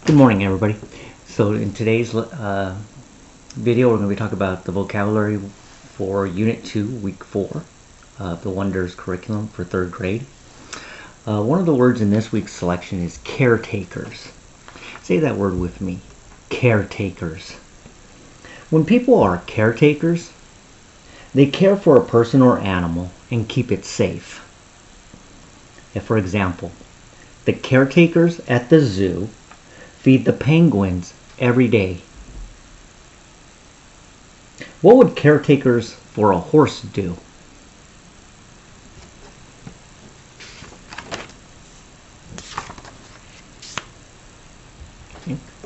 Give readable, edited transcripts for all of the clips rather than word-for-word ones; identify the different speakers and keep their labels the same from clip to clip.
Speaker 1: Good morning, everybody. So in today's video, we're going to be talking about the vocabulary for Unit 2, Week 4 of the Wonders curriculum for 3rd grade. One of the words in this week's selection is caretakers. Say that word with me, caretakers. When people are caretakers, they care for a person or animal and keep it safe. If, for example, the caretakers at the zoo feed the penguins every day. What would caretakers for a horse do?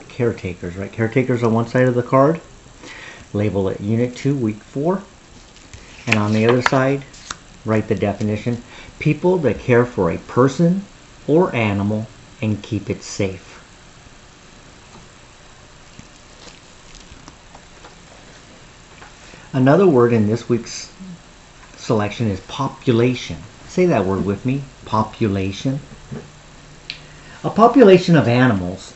Speaker 1: Caretakers, right? Caretakers on one side of the card. Label it Unit 2, Week 4. And on the other side, write the definition. People that care for a person or animal and keep it safe. Another word in this week's selection is population. Say that word with me, population. A population of animals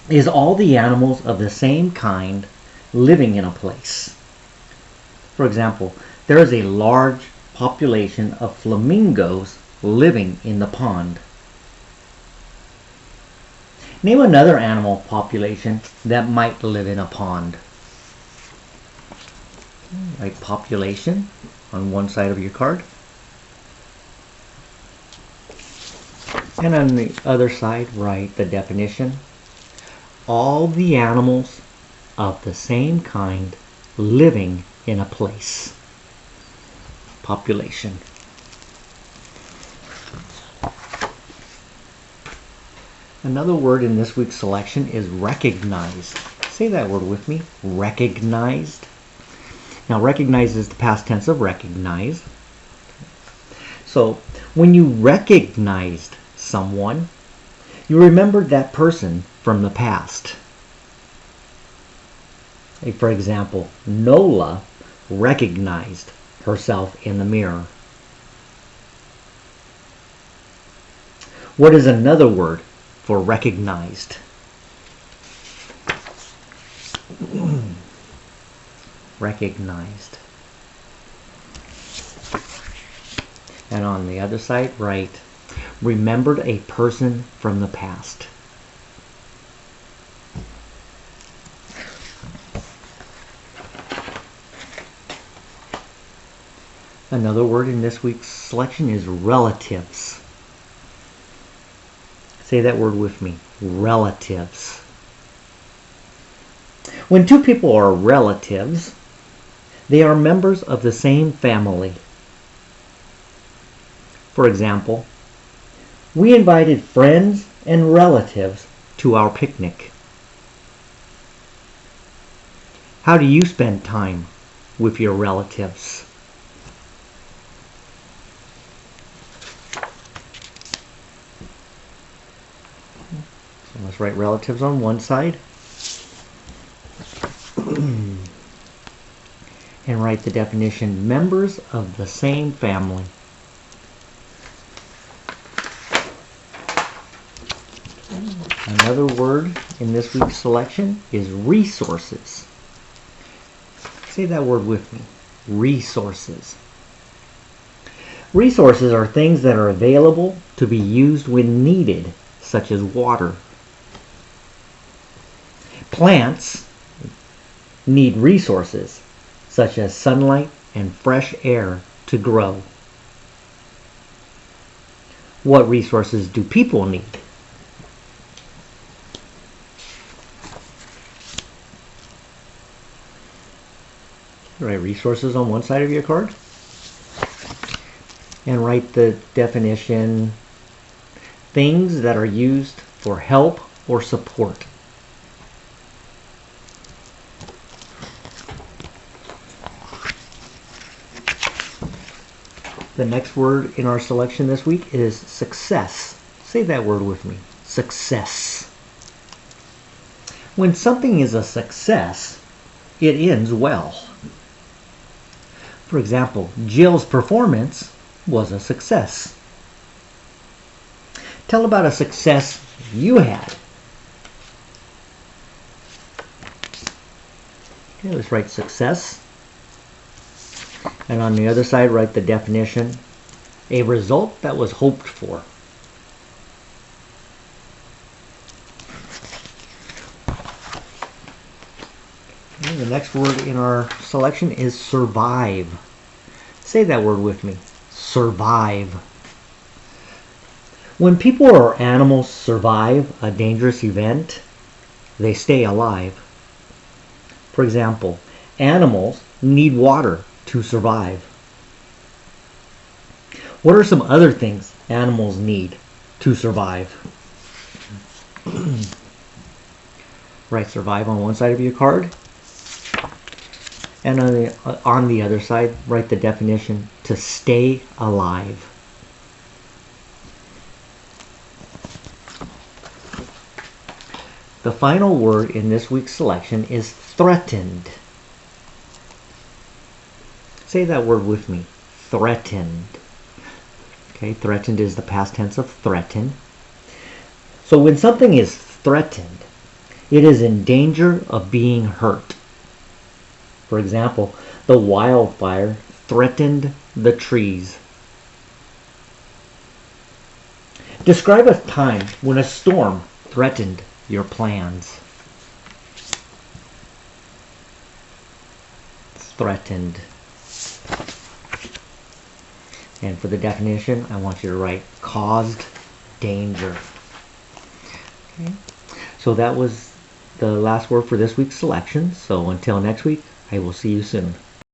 Speaker 1: is all the animals of the same kind living in a place. For example, there is a large population of flamingos living in the pond. Name another animal population that might live in a pond. Write population on one side of your card. And on the other side, write the definition. All the animals of the same kind living in a place. Population. Another word in this week's selection is recognized. Say that word with me, recognized. Now, recognize is the past tense of recognize. So, when you recognized someone, you remembered that person from the past. Like, for example, Nola recognized herself in the mirror. What is another word for recognized? Recognized. And on the other side, write remembered a person from the past. Another word in this week's selection is relatives. Say that word with me, relatives. When two people are relatives, they are members of the same family. For example, we invited friends and relatives to our picnic. How do you spend time with your relatives? So let's write relatives on one side. And write the definition, members of the same family. Another word in this week's selection is resources. Say that word with me, resources. Resources are things that are available to be used when needed, such as water. Plants need resources such as sunlight and fresh air to grow. What resources do people need? Write resources on one side of your card. And write the definition, things that are used for help or support. The next word in our selection this week is success. Say that word with me, success. When something is a success, it ends well. For example, Jill's performance was a success. Tell about a success you had Okay, let's write success. And on the other side, write the definition. A result that was hoped for. Okay, the next word in our selection is survive. Say that word with me. Survive. When people or animals survive a dangerous event, they stay alive. For example, animals need water to survive. What are some other things animals need to survive? Write survive on one side of your card. And on the other side, write the definition to stay alive. The final word in this week's selection is threatened. Say that word with me. Threatened. Okay, threatened is the past tense of threaten. So when something is threatened, it is in danger of being hurt. For example, the wildfire threatened the trees. Describe a time when a storm threatened your plans. It's threatened. And for the definition, I want you to write caused danger. Okay. So that was the last word for this week's selection. So until next week, I will see you soon.